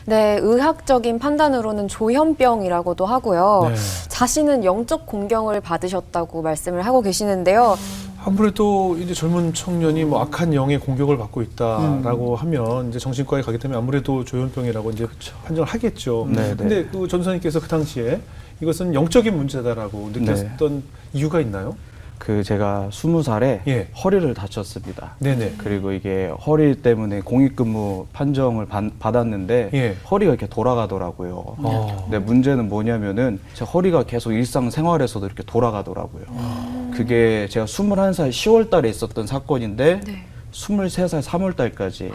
네, 의학적인 판단으로는 조현병이라고도 하고요. 네. 자신은 영적 공경을 받으셨다고 말씀을 하고 계시는데요. 아무래도 이제 젊은 청년이 뭐 악한 영의 공격을 받고 있다라고 하면 이제 정신과에 가게 되면 아무래도 조현병이라고 이제 판정을 하겠죠. 네, 근데 그 전선생님께서 그 당시에 이것은 영적인 문제다라고 느꼈던 이유가 있나요? 그 제가 20살에 예. 허리를 다쳤습니다. 네네. 그리고 이게 허리 때문에 공익근무 판정을 받았는데 예. 허리가 이렇게 돌아가더라고요. 근데 문제는 뭐냐면은 제 허리가 계속 일상생활에서도 이렇게 돌아가더라고요. 그게 제가 21살 10월 달에 있었던 사건인데 네. 23살 3월 달까지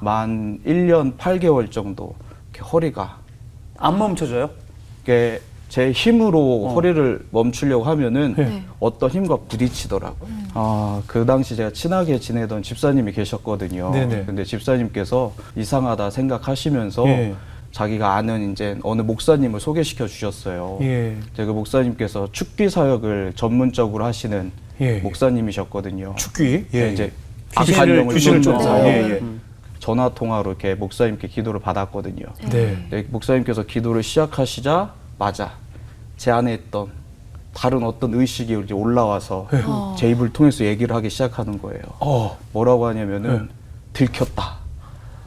만 1년 8개월 정도 이렇게 허리가 안 멈춰져요? 이게 제 힘으로 허리를 멈추려고 하면은 네. 어떤 힘과 부딪히더라고요. 그 당시 제가 친하게 지내던 집사님이 계셨거든요. 네네. 근데 집사님께서 이상하다 생각하시면서 예. 자기가 아는 이제 어느 목사님을 소개시켜 주셨어요. 예. 그 목사님께서 축귀 사역을 전문적으로 하시는 예. 목사님이셨거든요. 축귀. 네, 이제 귀신을 악한 영을 쫓는. 쫓는 예, 예. 전화 통화로 이렇게 목사님께 기도를 받았거든요. 네. 네, 목사님께서 기도를 시작하시자마자 제 안에 있던 다른 어떤 의식이 이제 올라와서 제 입을 통해서 얘기를 하기 시작하는 거예요. 뭐라고 하냐면은 들켰다.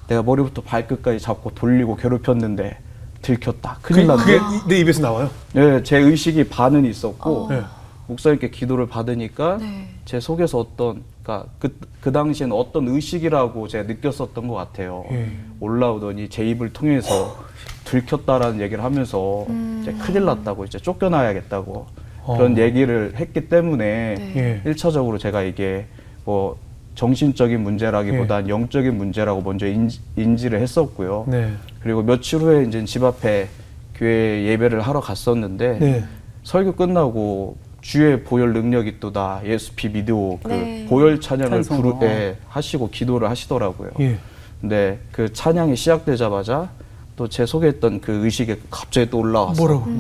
내가 머리부터 발끝까지 잡고 돌리고 괴롭혔는데 들켰다. 큰일 났네. 그게 내 입에서 나와요? 네, 제 의식이 반은 있었고 네. 목사님께 기도를 받으니까 네. 제 속에서 그러니까 그 당시에는 어떤 의식이라고 제가 느꼈었던 것 같아요. 예. 올라오더니 제 입을 통해서 들켰다라는 얘기를 하면서 이제 큰일 났다고 이제 쫓겨나야겠다고 그런 얘기를 했기 때문에 네. 예. 1차적으로 제가 이게 뭐 정신적인 문제라기보단 영적인 문제라고 먼저 인지를 했었고요. 네. 그리고 며칠 후에 이제 집 앞에 교회 예배를 하러 갔었는데 네. 설교 끝나고 주의 보혈 능력이 또다 예수피 믿으오 그 네. 보혈 찬양을 찬송. 하시고 기도를 하시더라고요. 예. 근데 그 찬양이 시작되자마자 또 제 속에 있던 그 의식이 갑자기 또 올라와서 뭐라고?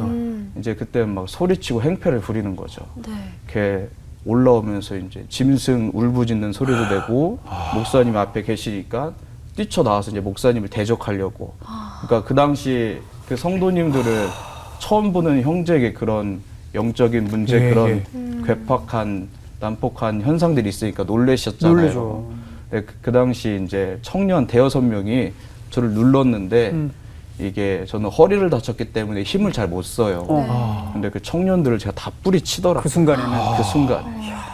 이제 그때 막 소리치고 행패를 부리는 거죠. 네. 이렇게 올라오면서 이제 짐승 울부짖는 소리도 내고 목사님 앞에 계시니까 뛰쳐나와서 이제 목사님을 대적하려고. 그러니까 그 당시 그 성도님들을 처음 보는 형제에게 그런 영적인 문제 예, 그런 예. 괴팍한 난폭한 현상들이 있으니까 놀라셨잖아요. 놀라죠. 네, 그 당시 이제 청년 대여섯 명이 저를 눌렀는데 이게 저는 허리를 다쳤기 때문에 힘을 잘 못 써요. 근데 그 청년들을 제가 다 뿌리치더라고요. 그 순간에는. 그 순간에.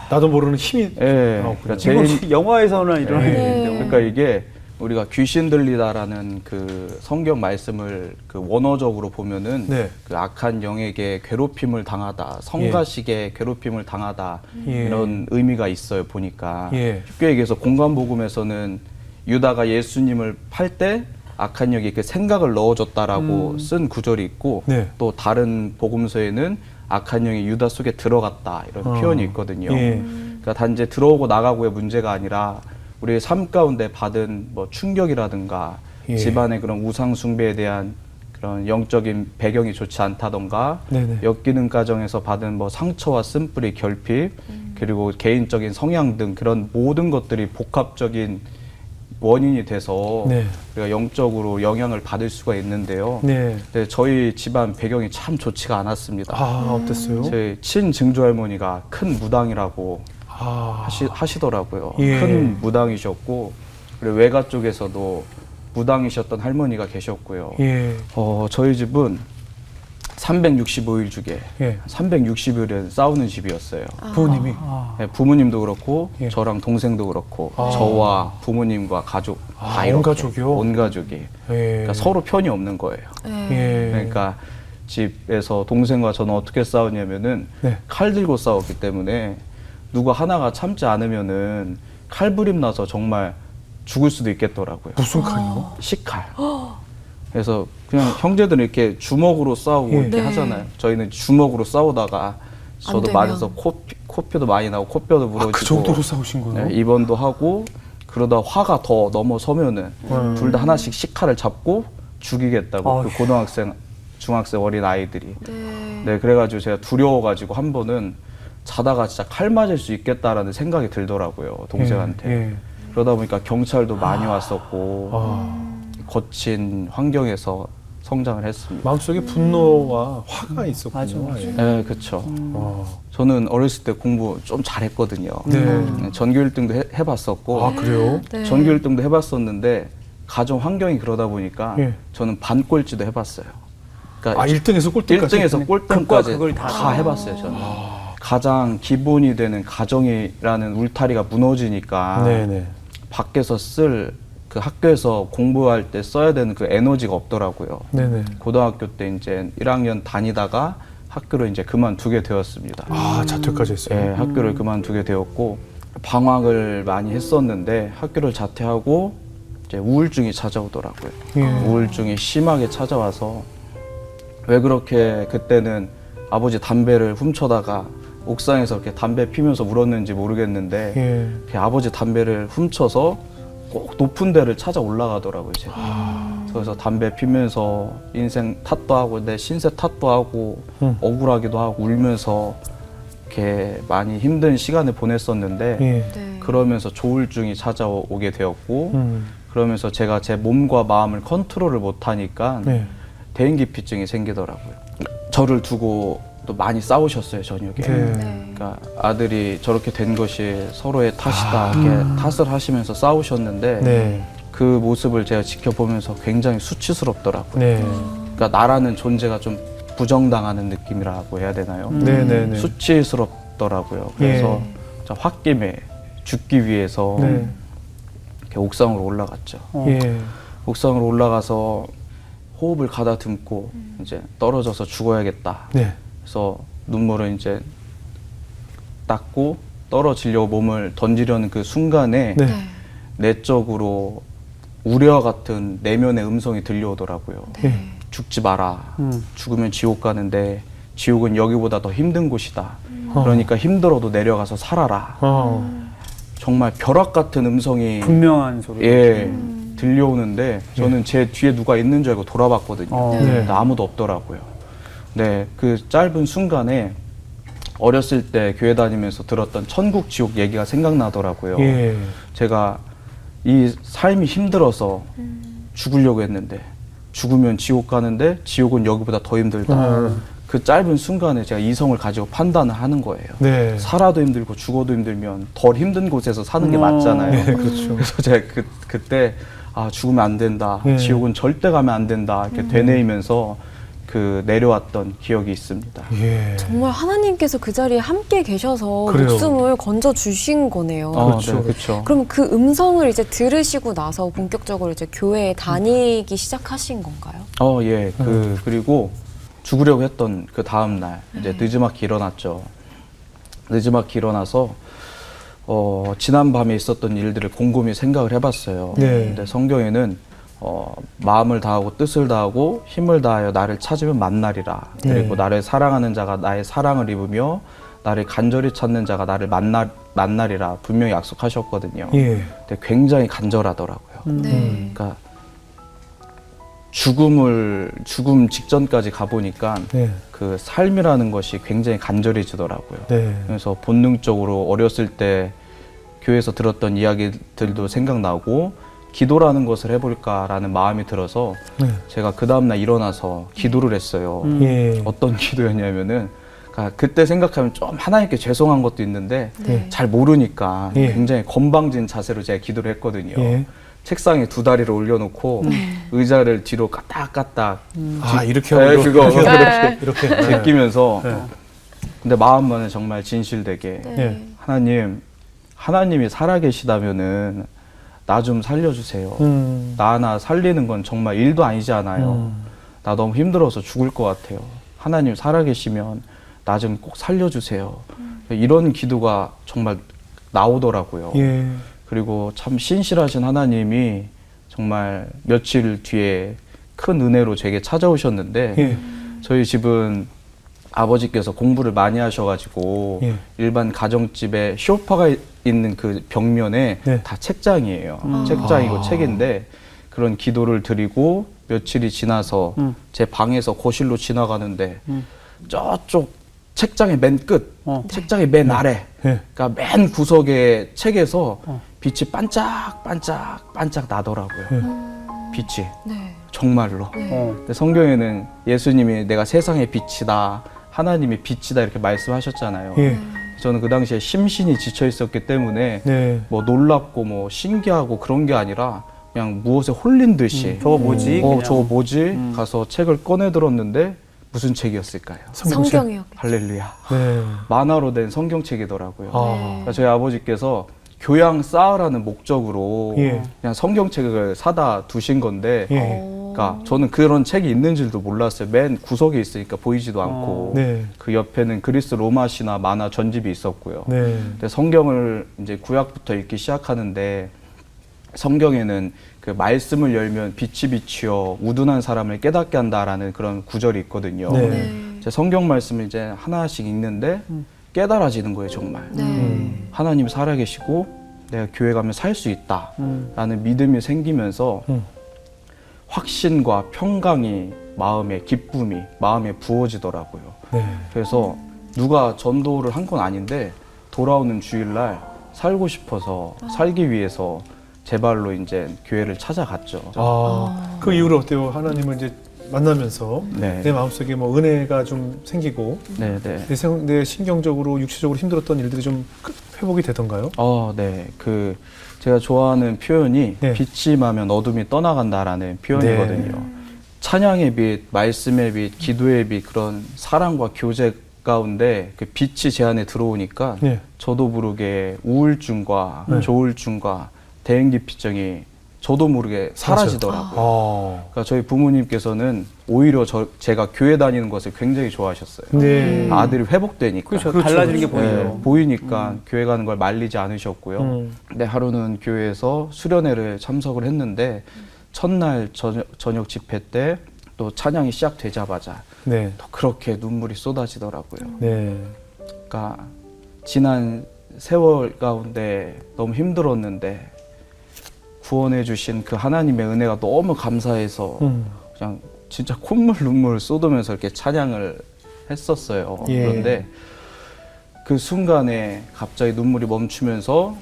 나도 모르는 힘이 예. 나왔군요. 그러니까 이건 제일 영화에서나 일어나는 예. 일인데. 그러니까 이게 우리가 귀신 들리다라는 그 성경 말씀을 그 원어적으로 보면은 네. 그 악한 영에게 괴롭힘을 당하다, 성가시게 괴롭힘을 당하다 예. 이런 의미가 있어요 보니까. 예. 쉽게 얘기해서 공간복음에서는 유다가 예수님을 팔 때 악한 영이 그 생각을 넣어줬다라고 쓴 구절이 있고 네. 또 다른 복음서에는 악한 영이 유다 속에 들어갔다 이런 표현이 있거든요. 예. 그러니까 단지 들어오고 나가고의 문제가 아니라 우리의 삶 가운데 받은 뭐 충격이라든가 예. 집안의 그런 우상 숭배에 대한 그런 영적인 배경이 좋지 않다던가 네네. 엮이는 가정에서 받은 뭐 상처와 쓴뿌리 결핍 그리고 개인적인 성향 등 그런 모든 것들이 복합적인 원인이 돼서 네. 우리가 영적으로 영향을 받을 수가 있는데요. 네. 근데 저희 집안 배경이 참 좋지가 않았습니다. 어땠어요? 저희 친증조 할머니가 큰 무당이라고 아. 하시더라고요. 예. 큰 무당이셨고 그리고 외가 쪽에서도 무당이셨던 할머니가 계셨고요. 예. 저희 집은 365일 중에 예. 360일은 싸우는 집이었어요. 부모님이. 네, 부모님도 그렇고 예. 저랑 동생도 그렇고 저와 부모님과 가족 다 온 이렇게 가족이요? 온 가족이 예. 그러니까 서로 편이 없는 거예요. 예. 그러니까 집에서 동생과 저는 어떻게 싸우냐면은 네. 칼 들고 싸웠기 때문에 누가 하나가 참지 않으면은 칼부림 나서 정말 죽을 수도 있겠더라고요. 무슨 칼이요? 식칼. 그래서 그냥 형제들은 이렇게 주먹으로 싸우고 예. 이렇게 네. 하잖아요. 저희는 주먹으로 싸우다가 저도 되면. 맞아서 코피도 많이 나고 코뼈도 부러지고 그 정도로 싸우신 거예요? 네, 입원도 하고 그러다 화가 더 넘어서면은 둘 다 하나씩 식칼을 잡고 죽이겠다고 그 고등학생, 중학생 어린 아이들이. 네, 그래가지고 제가 두려워가지고 한 번은 자다가 진짜 칼 맞을 수 있겠다라는 생각이 들더라고요 동생한테. 예. 그러다 보니까 경찰도 많이 왔었고 거친 환경에서 성장을 했습니다. 마음속에 분노와 화가 있었군요. 맞아, 맞아. 예. 네, 그렇죠. 저는 어렸을 때 공부 좀 잘했거든요. 네. 전교 1등도 해봤었고 아, 그래요? 네. 전교 1등도 해봤었는데 가정 환경이 그러다 보니까 예. 저는 반꼴찌도 해봤어요. 그러니까 아, 1등에서 꼴등까지? 1등에서 꼴등까지 극과 극을 다 다 해봤어요. 저는 가장 기본이 되는 가정이라는 울타리가 무너지니까 네네. 밖에서 쓸 그 학교에서 공부할 때 써야 되는 그 에너지가 없더라고요. 네네. 고등학교 때 이제 1학년 다니다가 학교를 이제 그만두게 되었습니다. 아, 자퇴까지 했어요? 예, 학교를 그만두게 되었고 방황을 많이 했었는데 학교를 자퇴하고 이제 우울증이 찾아오더라고요. 예. 우울증이 심하게 찾아와서 왜 그렇게 그때는 아버지 담배를 훔쳐다가 옥상에서 이렇게 담배 피면서 울었는지 모르겠는데 예. 이렇게 아버지 담배를 훔쳐서 꼭 높은 데를 찾아 올라가더라고요, 제가. 그래서 담배 피면서 인생 탓도 하고 내 신세 탓도 하고 억울하기도 하고 울면서 이렇게 많이 힘든 시간을 보냈었는데 예. 네. 그러면서 조울증이 찾아오게 되었고 음. 그러면서 제가 제 몸과 마음을 컨트롤을 못하니까 네. 대인기피증이 생기더라고요. 저를 두고 또 많이 싸우셨어요, 저녁에. 네. 네. 그러니까 아들이 저렇게 된 것이 서로의 탓이다 이렇게 탓을 하시면서 싸우셨는데 네. 그 모습을 제가 지켜보면서 굉장히 수치스럽더라고요. 네. 그러니까 나라는 존재가 좀 부정당하는 느낌이라고 해야 되나요? 네네네. 수치스럽더라고요. 그래서 저 홧김에 죽기 위해서 네. 이렇게 옥상으로 올라갔죠. 예. 옥상으로 올라가서 호흡을 가다듬고 이제 떨어져서 죽어야겠다. 네. 그래서 눈물을 이제 닦고 떨어지려고 몸을 던지려는 그 순간에 네. 네. 내적으로 우려 같은 내면의 음성이 들려오더라고요. 예. 죽지 마라. 죽으면 지옥 가는데 지옥은 여기보다 더 힘든 곳이다. 그러니까 힘들어도 내려가서 살아라. 정말 벼락 같은 음성이 분명한 소리. 예, 들려오는데 저는 제 뒤에 누가 있는 줄 알고 돌아봤거든요. 네. 근데 아무도 없더라고요. 네, 그 짧은 순간에 어렸을 때 교회 다니면서 들었던 천국 지옥 얘기가 생각나더라고요. 예. 제가 이 삶이 힘들어서 죽으려고 했는데 죽으면 지옥 가는데 지옥은 여기보다 더 힘들다. 그 짧은 순간에 제가 이성을 가지고 판단을 하는 거예요. 네. 살아도 힘들고 죽어도 힘들면 덜 힘든 곳에서 사는 게 맞잖아요. 네, 그렇죠. 그래서 제가 그때 아 죽으면 안 된다. 네. 지옥은 절대 가면 안 된다. 이렇게 되뇌이면서 그 내려왔던 기억이 있습니다. 예. 정말 하나님께서 그 자리에 함께 계셔서 그래요. 목숨을 건져 주신 거네요. 그렇죠. 네, 그렇죠. 그럼 그 음성을 이제 들으시고 나서 본격적으로 이제 교회에 다니기 시작하신 건가요? 예. 그리고 죽으려고 했던 그 다음 날 이제 늦지막히 일어났죠. 늦지막히 일어나서 지난 밤에 있었던 일들을 곰곰이 생각을 해봤어요. 네. 근데 성경에는 마음을 다하고 뜻을 다하고 힘을 다하여 나를 찾으면 만나리라. 그리고 네. 나를 사랑하는 자가 나의 사랑을 입으며 나를 간절히 찾는 자가 나를 만나리라 분명히 약속하셨거든요. 예. 근데 굉장히 간절하더라고요. 네. 그러니까 죽음 직전까지 가보니까 네. 그 삶이라는 것이 굉장히 간절해지더라고요. 네. 그래서 본능적으로 어렸을 때 교회에서 들었던 이야기들도 생각나고 기도라는 것을 해볼까라는 마음이 들어서 네. 제가 그 다음날 일어나서 기도를 했어요. 예. 어떤 기도였냐면은 그러니까 그때 생각하면 좀 하나님께 죄송한 것도 있는데 네. 잘 모르니까 예. 굉장히 건방진 자세로 제가 기도를 했거든요. 예. 책상에 두 다리를 올려놓고 의자를 뒤로 까딱까딱 아, 이렇게 네, 하고 그거 이렇게. 제끼면서 네. 근데 마음만은 정말 진실되게 네. 하나님이 살아계시다면은 나 좀 살려주세요. 나 하나 살리는 건 정말 일도 아니지 않아요. 나 너무 힘들어서 죽을 것 같아요. 하나님 살아계시면 나 좀 꼭 살려주세요. 이런 기도가 정말 나오더라고요. 예. 그리고 참 신실하신 하나님이 정말 며칠 뒤에 큰 은혜로 제게 찾아오셨는데 예. 저희 집은 아버지께서 공부를 많이 하셔가지고 예. 일반 가정집에 소파가 있는 그 벽면에 네. 다 책장이에요. 책장이고 책인데 그런 기도를 드리고 며칠이 지나서 제 방에서 거실로 지나가는데 저쪽 책장의 맨 끝, 책장의 맨 아래, 예. 그러니까 맨 구석의 책에서 빛이 반짝반짝 나더라고요. 빛이. 네. 정말로. 근데 성경에는 예수님이 내가 세상의 빛이다, 하나님의 빛이다 이렇게 말씀하셨잖아요. 예. 저는 그 당시에 심신이 지쳐 있었기 때문에 네. 뭐 놀랍고 뭐 신기하고 그런 게 아니라 그냥 무엇에 홀린 듯이 저거 뭐지? 그냥. 저거 뭐지? 가서 책을 꺼내 들었는데 무슨 책이었을까요? 성경책. 성경이요. 할렐루야. 네. 만화로 된 성경책이더라고요. 아. 그러니까 저희 아버지께서 교양 쌓으라는 목적으로 예. 그냥 성경책을 사다 두신 건데 예. 그러니까 저는 그런 책이 있는 줄도 몰랐어요. 맨 구석에 있으니까 보이지도 않고 네. 그 옆에는 그리스 로마 신화 만화 전집이 있었고요. 네. 근데 성경을 이제 구약부터 읽기 시작하는데 성경에는 그 말씀을 열면 빛이 비치어 우둔한 사람을 깨닫게 한다라는 그런 구절이 있거든요. 네. 네. 제 성경 말씀을 이제 하나씩 읽는데 깨달아지는 거예요, 정말. 네. 하나님 살아계시고 내가 교회 가면 살 수 있다라는 믿음이 생기면서 확신과 평강이 마음에 기쁨이 마음에 부어지더라고요. 네. 그래서 누가 전도를 한 건 아닌데 돌아오는 주일날 살고 싶어서 살기 위해서 제 발로 이제 교회를 찾아갔죠. 그 이후로 어때요? 하나님을 이제 만나면서 네. 내 마음속에 뭐 은혜가 좀 생기고 네. 내 신경적으로 육체적으로 힘들었던 일들이 좀 회복이 되던가요? 네. 제가 좋아하는 표현이 네. 빛이 임하면 어둠이 떠나간다라는 표현이거든요. 네. 찬양의 빛, 말씀의 빛, 기도의 빛 그런 사랑과 교제 가운데 그 빛이 제 안에 들어오니까 네. 저도 모르게 우울증과 네. 조울증과 대인기피증이 저도 모르게 사라지더라고요. 그러니까 저희 부모님께서는 오히려 제가 교회 다니는 것을 굉장히 좋아하셨어요. 네. 아들이 회복되니까. 그렇죠. 달라지는 게 보이죠. 네, 보이니까 교회 가는 걸 말리지 않으셨고요. 근데 하루는 교회에서 수련회를 참석을 했는데 첫날 저녁 집회 때 또 찬양이 시작되자마자 네. 또 그렇게 눈물이 쏟아지더라고요. 네. 그러니까 지난 세월 가운데 너무 힘들었는데 구원해 주신 그 하나님의 은혜가 너무 감사해서 그냥 진짜 콧물 눈물 쏟으면서 이렇게 찬양을 했었어요. 예. 그런데 그 순간에 갑자기 눈물이 멈추면서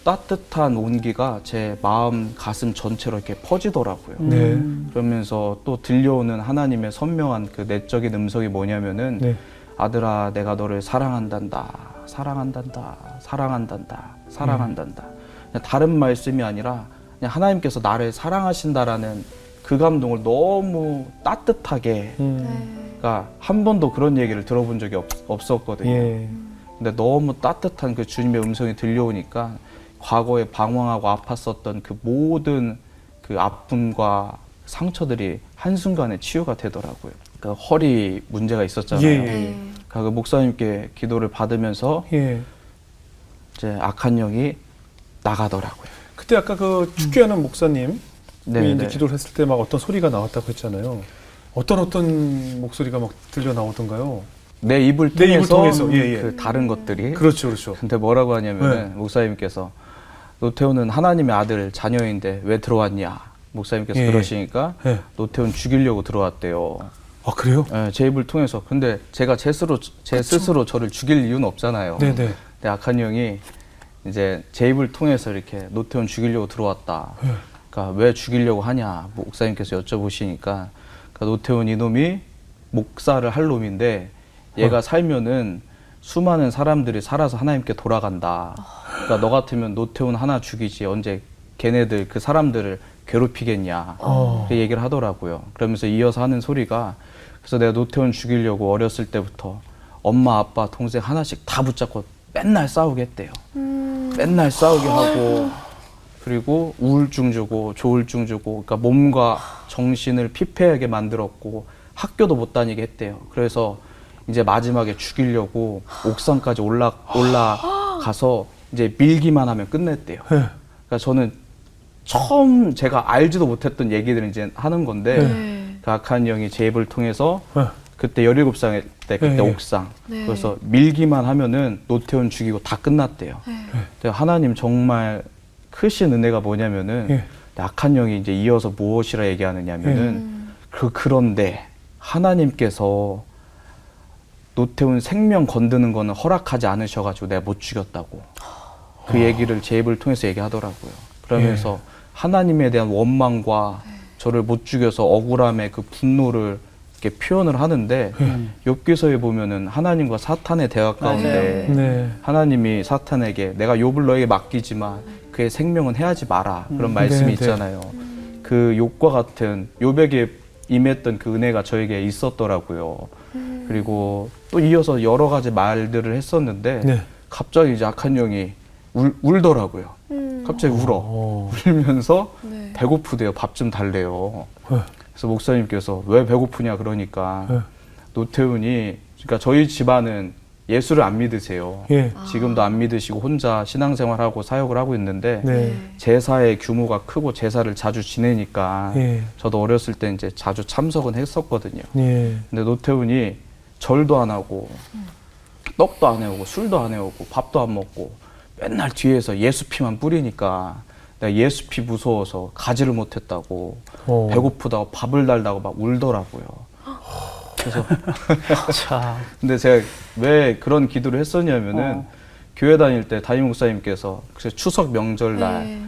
따뜻한 온기가 제 마음 가슴 전체로 이렇게 퍼지더라고요. 네. 그러면서 또 들려오는 하나님의 선명한 그 내적인 음성이 뭐냐면은 네. 아들아 내가 너를 사랑한단다 사랑한단다 사랑한단다 사랑한단다. 그냥 다른 말씀이 아니라 그냥 하나님께서 나를 사랑하신다라는 그 감동을 너무 따뜻하게 그러니까 한 번도 그런 얘기를 들어본 적이 없었거든요. 예. 근데 너무 따뜻한 그 주님의 음성이 들려오니까 과거에 방황하고 아팠었던 그 모든 그 아픔과 상처들이 한순간에 치유가 되더라고요. 그 허리 문제가 있었잖아요. 예. 그러니까 그 목사님께 기도를 받으면서 예. 이제 악한 영이 나가더라고요. 그때 아까 그 축교하는 목사님 네, 이제 네. 기도를 했을 때 막 어떤 소리가 나왔다고 했잖아요. 어떤 목소리가 막 들려 나오던가요? 내 입을 내 입을 통해서, 통해서, 예, 예. 그 다른 것들이 그렇죠, 그렇죠. 근데 뭐라고 하냐면은 네. 목사님께서 노태우는 하나님의 아들 자녀인데 왜 들어왔냐 목사님께서 예. 그러시니까 예. 노태우는 죽이려고 들어왔대요. 아 그래요? 예, 제 입을 통해서. 근데 제가 제 스스로 저를 죽일 이유는 없잖아요. 네네. 근데 악한 영이 이제 제 입을 통해서 이렇게 노태우는 죽이려고 들어왔다. 예. 그러니까 왜 죽이려고 하냐 목사님께서 여쭤보시니까 그러니까 노태우는 이놈이 목사를 할 놈인데 얘가 살면은 수많은 사람들이 살아서 하나님께 돌아간다. 그러니까 너 같으면 노태우는 하나 죽이지 언제 걔네들 그 사람들을 괴롭히겠냐. 그렇게 얘기를 하더라고요. 그러면서 이어서 하는 소리가 그래서 내가 노태우는 죽이려고 어렸을 때부터 엄마 아빠 동생 하나씩 다 붙잡고 맨날 싸우게 했대요. 맨날 싸우게 하고 그리고 우울증 주고 조울증 주고 그러니까 몸과 정신을 피폐하게 만들었고 학교도 못 다니게 했대요. 그래서 이제 마지막에 죽이려고 옥상까지 올라가서 이제 밀기만 하면 끝냈대요. 그러니까 저는 처음 제가 알지도 못했던 얘기들을 이제 하는 건데 그 악한 영이 제 입을 통해서 그때 17살 때 그때 옥상 그래서 밀기만 하면은 노태우는 죽이고 다 끝났대요. 근데 하나님 정말 크신 은혜가 뭐냐면은 악한 영이 이제 이어서 무엇이라 얘기하느냐면은 그런데 하나님께서 노태우는 생명 건드는 거는 허락하지 않으셔가지고 내가 못 죽였다고 그 얘기를 제 입을 통해서 얘기하더라고요. 그러면서 하나님에 대한 원망과 저를 못 죽여서 억울함의 그 분노를 이렇게 표현을 하는데 욥기서에 보면은 하나님과 사탄의 대화 가운데 네. 하나님이 사탄에게 내가 욥을 너에게 맡기지만 그의 생명은 해하지 마라 그런 말씀이 네, 있잖아요. 그 욥과 같은 욥에게 임했던 그 은혜가 저에게 있었더라고요. 그리고 또 이어서 여러 가지 말들을 했었는데 네. 갑자기 이제 악한 영이 울더라고요. 갑자기 울어. 울면서 네. 배고프대요. 밥 좀 달래요. 네. 그래서 목사님께서 왜 배고프냐 그러니까 네. 노태훈이 그러니까 저희 집안은 예수를 안 믿으세요. 예. 지금도 안 믿으시고 혼자 신앙생활하고 사역을 하고 있는데 네. 제사의 규모가 크고 제사를 자주 지내니까 예. 저도 어렸을 때 이제 자주 참석은 했었거든요. 예. 근데 노태훈이 절도 안 하고 떡도 안 해오고 술도 안 해오고 밥도 안 먹고 맨날 뒤에서 예수 피만 뿌리니까 내가 예수 피 무서워서 가지를 못했다고 배고프다고 밥을 달라고 막 울더라고요. 그래서 자, 근데 제가 왜 그런 기도를 했었냐면은 교회 다닐 때 담임 목사님께서 그래서 추석 명절날 네.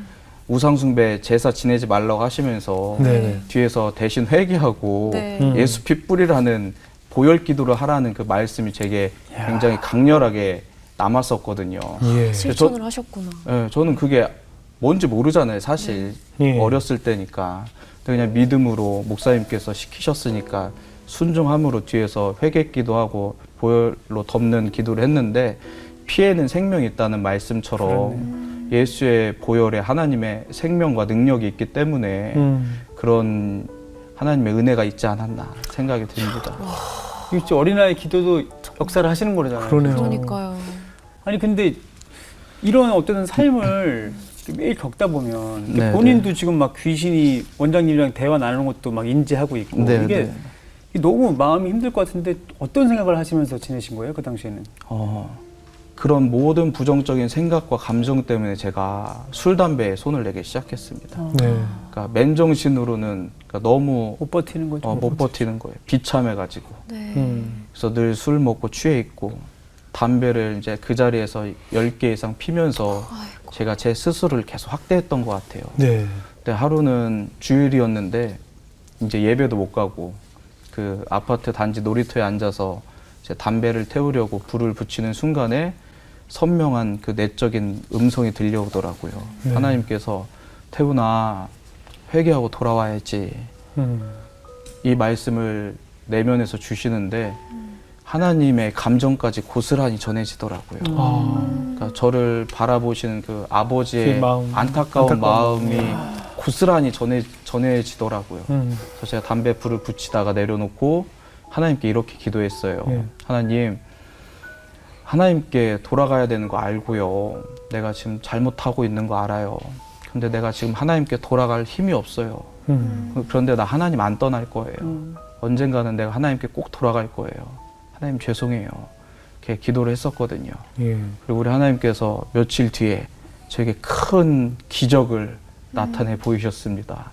우상숭배 제사 지내지 말라고 하시면서 네. 뒤에서 대신 회개하고 네. 예수 피 뿌리라는 보혈 기도를 하라는 그 말씀이 제게 굉장히 강렬하게 남았었거든요. 예. 실천을 하셨구나. 예, 저는 그게 뭔지 모르잖아요, 사실. 예. 어렸을 때니까. 근데 그냥 믿음으로 목사님께서 시키셨으니까 순종함으로 뒤에서 회개 기도하고 보혈로 덮는 기도를 했는데 피에는 생명이 있다는 말씀처럼 예수의 보혈에 하나님의 생명과 능력이 있기 때문에 그런 하나님의 은혜가 있지 않았나 생각이 듭니다. 이거 진짜 어린아이 기도도 역사를 하시는 거잖아요. 그러네요. 그러니까요. 아니 근데 이런 어떤 삶을 매일 겪다 보면 네, 본인도 지금 막 귀신이 원장님이랑 대화 나누는 것도 막 인지하고 있고 네, 이게 네. 너무 마음이 힘들 것 같은데 어떤 생각을 하시면서 지내신 거예요? 그 당시에는? 그런 모든 부정적인 생각과 감정 때문에 제가 술, 담배에 손을 내기 시작했습니다. 네. 그러니까 맨정신으로는 그러니까 너무 못 버티는 거죠. 못 버티는 거예요. 비참해가지고. 네. 그래서 늘 술 먹고 취해 있고 담배를 이제 그 자리에서 10개 이상 피면서 아이고. 제가 제 스스로를 계속 학대했던 것 같아요. 네. 근데 하루는 주일이었는데 이제 예배도 못 가고 그 아파트 단지 놀이터에 앉아서 이제 담배를 태우려고 불을 붙이는 순간에 선명한 그 내적인 음성이 들려오더라고요. 네. 하나님께서 태훈아 회개하고 돌아와야지 이 말씀을 내면에서 주시는데 하나님의 감정까지 고스란히 전해지더라고요. 그러니까 저를 바라보시는 그 아버지의 그 마음, 안타까운 안타까운 마음이 고스란히 전해지더라고요. 그래서 제가 담배 불을 붙이다가 내려놓고 하나님께 이렇게 기도했어요. 예. 하나님께 돌아가야 되는 거 알고요. 내가 지금 잘못하고 있는 거 알아요. 근데 내가 지금 하나님께 돌아갈 힘이 없어요. 그런데 나 하나님 안 떠날 거예요. 언젠가는 내가 하나님께 꼭 돌아갈 거예요. 하나님 죄송해요. 이렇게 기도를 했었거든요. 예. 그리고 우리 하나님께서 며칠 뒤에 저에게 큰 기적을 나타내 보이셨습니다.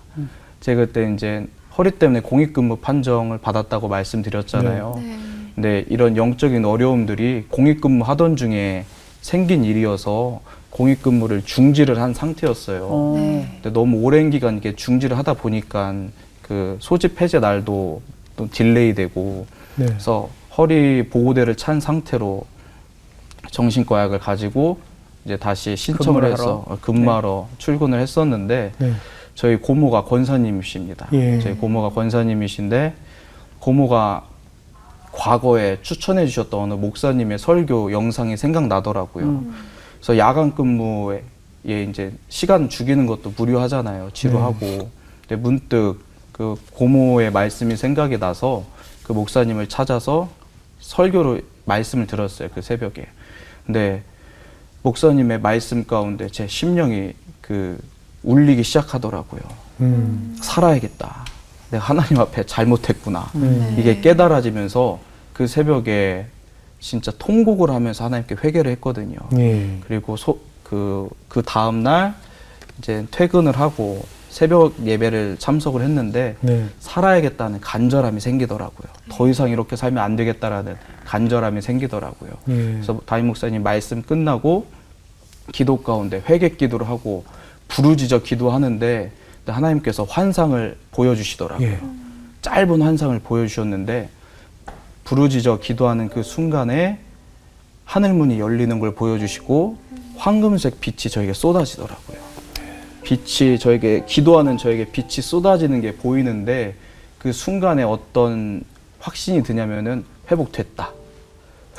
제가 그때 이제 허리 때문에 공익근무 판정을 받았다고 말씀드렸잖아요. 네. 근데 이런 영적인 어려움들이 공익근무 하던 중에 생긴 일이어서 공익근무를 중지를 한 상태였어요. 네. 근데 너무 오랜 기간 이게 중지를 하다 보니까 그 소집 해제 날도 또 딜레이 되고 네. 그래서 허리 보호대를 찬 상태로 정신과 약을 가지고 이제 다시 신청을 근무를 해서 근무하러 출근을 했었는데 네. 저희 고모가 권사님이십니다. 예. 저희 고모가 권사님이신데 고모가 과거에 추천해 주셨던 어느 목사님의 설교 영상이 생각나더라고요. 그래서 야간 근무에 이제 시간 죽이는 것도 무료하잖아요. 지루하고. 근데 문득 그 고모의 말씀이 생각이 나서 그 목사님을 찾아서 설교로 말씀을 들었어요. 그 새벽에. 근데 목사님의 말씀 가운데 제 심령이 그 울리기 시작하더라고요. 살아야겠다. 내가 하나님 앞에 잘못했구나. 이게 깨달아지면서 그 새벽에 진짜 통곡을 하면서 하나님께 회개를 했거든요. 예. 그리고 그 다음 날 이제 퇴근을 하고 새벽 예배를 참석을 했는데 네. 살아야겠다는 간절함이 생기더라고요. 더 이상 이렇게 살면 안 되겠다라는 간절함이 생기더라고요. 예. 그래서 담임 목사님 말씀 끝나고 기도 가운데 회개 기도를 하고 부르짖어 기도하는데 그때 하나님께서 환상을 보여주시더라고요. 예. 짧은 환상을 보여주셨는데 부르짖어 기도하는 그 순간에 하늘문이 열리는 걸 보여주시고 황금색 빛이 저에게 쏟아지더라고요. 빛이 저에게 기도하는 저에게 빛이 쏟아지는 게 보이는데 그 순간에 어떤 확신이 드냐면은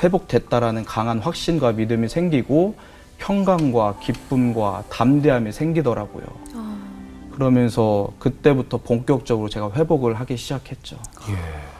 회복됐다라는 강한 확신과 믿음이 생기고 평강과 기쁨과 담대함이 생기더라고요. 그러면서 그때부터 본격적으로 제가 회복을 하기 시작했죠. 예.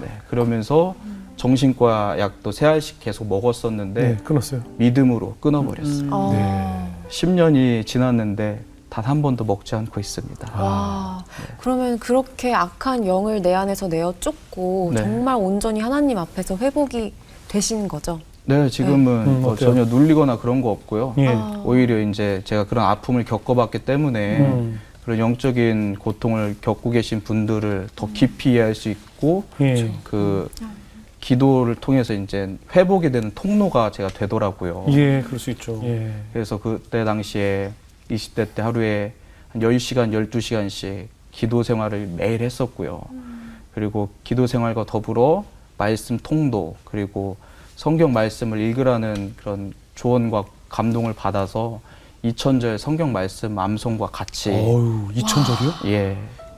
네, 그러면서 정신과 약도 3알씩 계속 먹었었는데 네, 끊었어요. 믿음으로 끊어버렸어요. 네. 10년이 지났는데 단 한 번도 먹지 않고 있습니다. 와, 그러면 그렇게 악한 영을 내 안에서 내어 쫓고 네. 정말 온전히 하나님 앞에서 회복이 되신 거죠? 네, 지금은 뭐 어때요? 전혀 눌리거나 그런 거 없고요. 예. 오히려 이제 제가 그런 아픔을 겪어봤기 때문에 그런 영적인 고통을 겪고 계신 분들을 더 깊이 이해할 수 있고 예. 그 기도를 통해서 이제 회복이 되는 통로가 제가 되더라고요. 예, 그럴 수 있죠. 예. 그래서 그때 당시에 20대 때 하루에 한 10시간, 12시간씩 기도 생활을 매일 했었고요. 그리고 기도 생활과 더불어 말씀 통도, 그리고 성경 말씀을 읽으라는 그런 조언과 감동을 받아서 2000절 성경 말씀 암송과 같이 어유, 2000절이요? 예.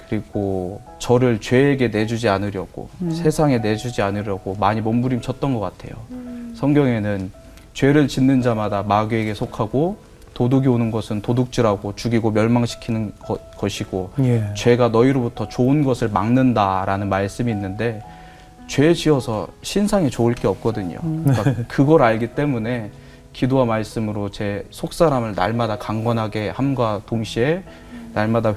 그리고 저를 죄에게 내주지 않으려고 세상에 내주지 않으려고 많이 몸부림쳤던 것 같아요. 성경에는 죄를 짓는 자마다 마귀에게 속하고 도둑이 오는 것은 도둑질하고 죽이고 멸망시키는 것이고 예. 죄가 너희로부터 좋은 것을 막는다라는 말씀이 있는데 죄 지어서 신상에 좋을 게 없거든요. 그러니까 그걸 알기 때문에 기도와 말씀으로 제 속사람을 날마다 강건하게 함과 동시에 날마다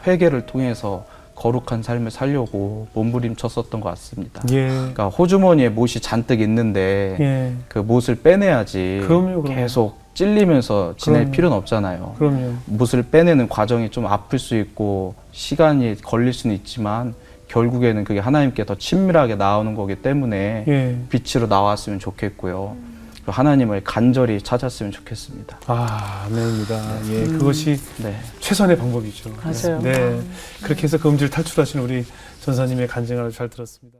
회개를 통해서 거룩한 삶을 살려고 몸부림쳤었던 것 같습니다. 예. 그러니까 호주머니에 못이 잔뜩 있는데 예. 그 못을 빼내야지 그럼요. 계속 찔리면서 지낼 그럼요. 필요는 없잖아요. 그럼요. 못을 빼내는 과정이 좀 아플 수 있고 시간이 걸릴 수는 있지만 결국에는 그게 하나님께 더 친밀하게 나오는 거기 때문에 예. 빛으로 나왔으면 좋겠고요. 그리고 하나님을 간절히 찾았으면 좋겠습니다. 아, 아멘입니다. 예, 그것이 네. 최선의 방법이죠. 맞아요. 네. 그렇게 해서 그 음질 탈출하신 우리 전사님의 간증을 잘 들었습니다.